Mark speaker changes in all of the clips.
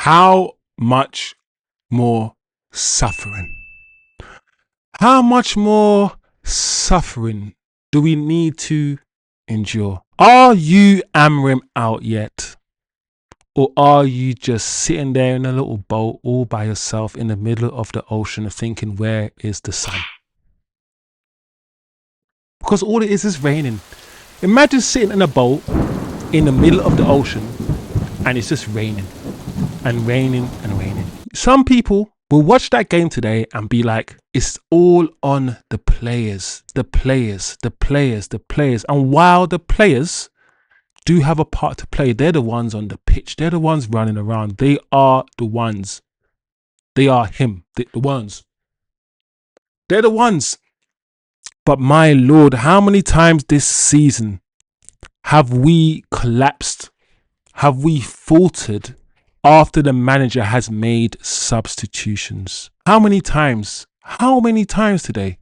Speaker 1: How much more suffering? How much more suffering do we need to endure? Are you Amorim out yet? Or are you just sitting there in a little boat all by yourself in the middle of the ocean thinking, where is the sun? Because all it is raining. Imagine sitting in a boat in the middle of the ocean and it's just raining and raining and raining. Some people will watch that game today and be like, it's all on the players, the players, the players, the players. And while the players do have a part to play, they're the ones on the pitch. They're the ones running around. They are the ones. They are him, the ones. They're the ones. But my Lord, how many times this season have we collapsed? Have we faltered after the manager has made substitutions? How many times? How many times today?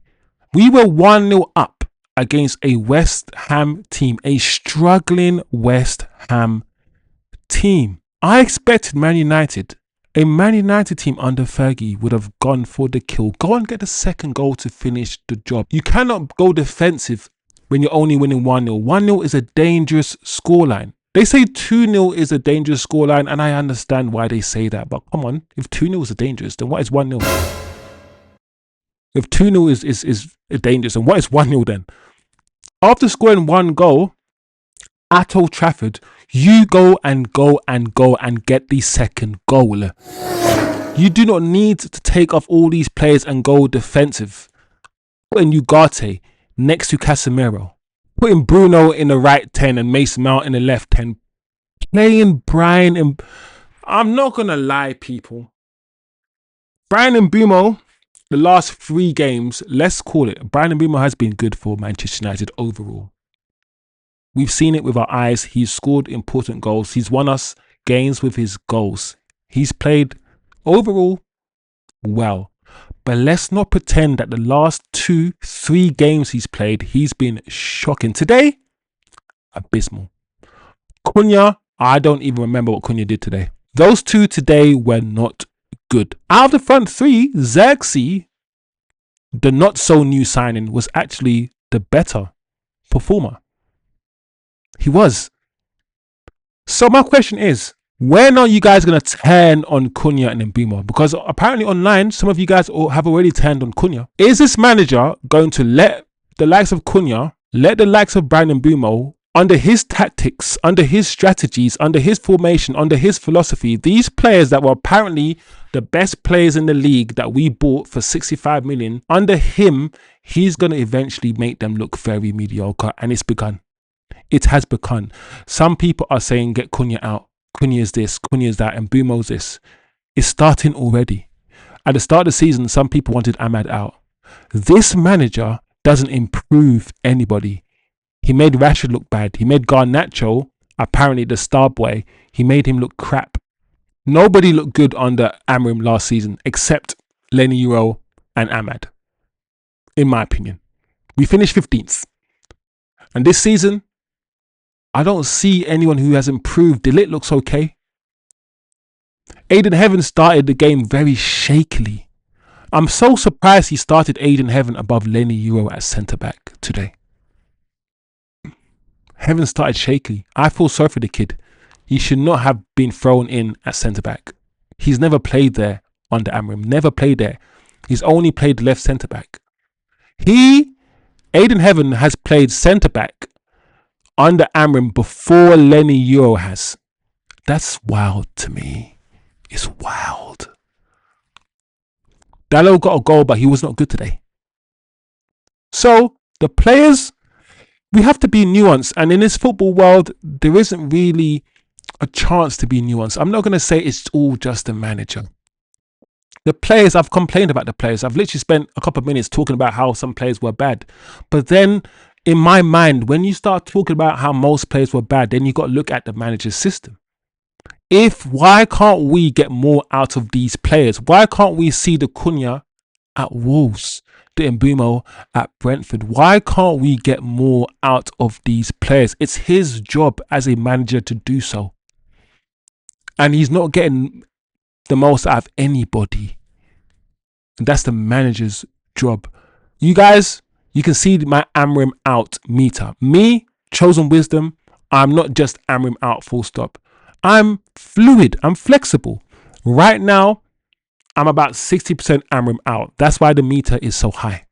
Speaker 1: We were 1-0 up against a West Ham team, a struggling West Ham team. I expected Man United, a Man United team under Fergie, would have gone for the kill. Go and get the second goal to finish the job. You cannot go defensive when you're only winning 1-0. 1-0 is a dangerous scoreline. They say 2-0 is a dangerous scoreline, and I understand why they say that. But come on, if 2-0 is dangerous, then what is 1-0? If 2-0 is dangerous, then what is 1-0 then? After scoring one goal at Old Trafford, you go and get the second goal. You do not need to take off all these players and go defensive. Putting Ugarte next to Casemiro, putting Bruno in the right 10 and Mason Mount in the left 10, playing Brian and I'm not gonna lie, people. Brian and Mbeumo, the last 3 games, let's call it, Brian and Mbeumo has been good for Manchester United overall. We've seen it with our eyes. He's scored important goals. He's won us games with his goals. He's played overall well. But let's not pretend that the last 2-3 games he's played, he's been shocking. Today, abysmal. Cunha, I don't even remember what Cunha did today. Those 2 today were not good. Out of the front 3, Zirkzee, the not so new signing, was actually the better performer. He was. So my question is, when are you guys going to turn on Cunha and Mbeumo? Because apparently online, some of you guys have already turned on Cunha. Is this manager going to let the likes of Cunha, let the likes of Brian Mbeumo, under his tactics, under his strategies, under his formation, under his philosophy, these players that were apparently the best players in the league that we bought for 65 million, under him, he's going to eventually make them look very mediocre. And it's begun. It has begun. Some people are saying get Cunha out. Cunha is this, Cunha is that, and Mbeumo's this. It's starting already. At the start of the season, some people wanted Ahmad out. This manager doesn't improve anybody. He made Rashford look bad. He made Garnacho, apparently the star boy, he made him look crap. Nobody looked good under Amorim last season except Lenny Euro and Ahmad, in my opinion. We finished 15th. And this season, I don't see anyone who has improved. Dalot looks okay. Aiden Heaven started the game very shakily. I'm so surprised he started Aiden Heaven above Lenny Euro at centre-back today. Heaven started shaky. I feel sorry for the kid. He should not have been thrown in at centre-back. He's never played there under Amorim. Never played there. He's only played left centre-back. Aiden Heaven has played centre-back under Amorim before Lenny Euro has. That's wild to me. It's wild. Dalot got a goal, but he was not good today. So the players, we have to be nuanced. And in this football world, there isn't really a chance to be nuanced. I'm not going to say it's all just the manager. The players, I've complained about the players. I've literally spent a couple of minutes talking about how some players were bad. But then in my mind, when you start talking about how most players were bad, then you got to look at the manager's system. Why can't we get more out of these players? Why can't we see the Cunha at Wolves, the Mbeumo at Brentford? Why can't we get more out of these players? It's his job as a manager to do so. And he's not getting the most out of anybody. And that's the manager's job. You guys, you can see my Amorim Out meter. Me, chosen wisdom, I'm not just Amorim Out full stop. I'm fluid. I'm flexible. Right now, I'm about 60% Amorim Out. That's why the meter is so high.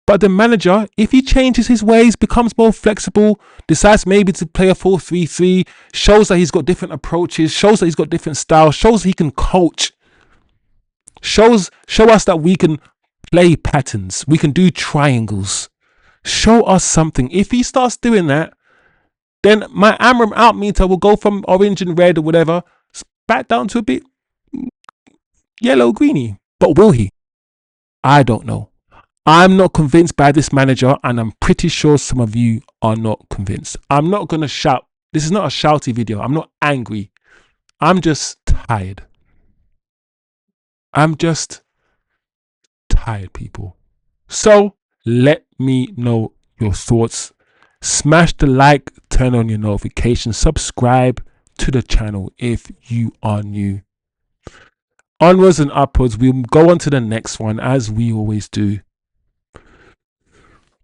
Speaker 1: But the manager, if he changes his ways, becomes more flexible, decides maybe to play a 4-3-3, shows that he's got different approaches, shows that he's got different styles, shows he can coach, show us that we can play patterns, we can do triangles. Show us something. If he starts doing that, then my Amorim Out meter will go from orange and red or whatever back down to a bit yellow greeny. But will he? I don't know. I'm not convinced by this manager, and I'm pretty sure some of you are not convinced. I'm not going to shout. This is not a shouty video. I'm not angry. I'm just tired. I'm just tired, people. So let me know your thoughts. Smash the like, turn on your notifications, subscribe to the channel if you are new. Onwards and upwards. We'll go on to the next one as we always do.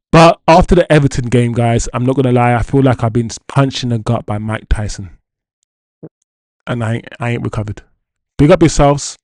Speaker 1: But after the Everton game, guys, I'm not going to lie, I feel like I've been punched in the gut by Mike Tyson. And I ain't recovered. Big up yourselves.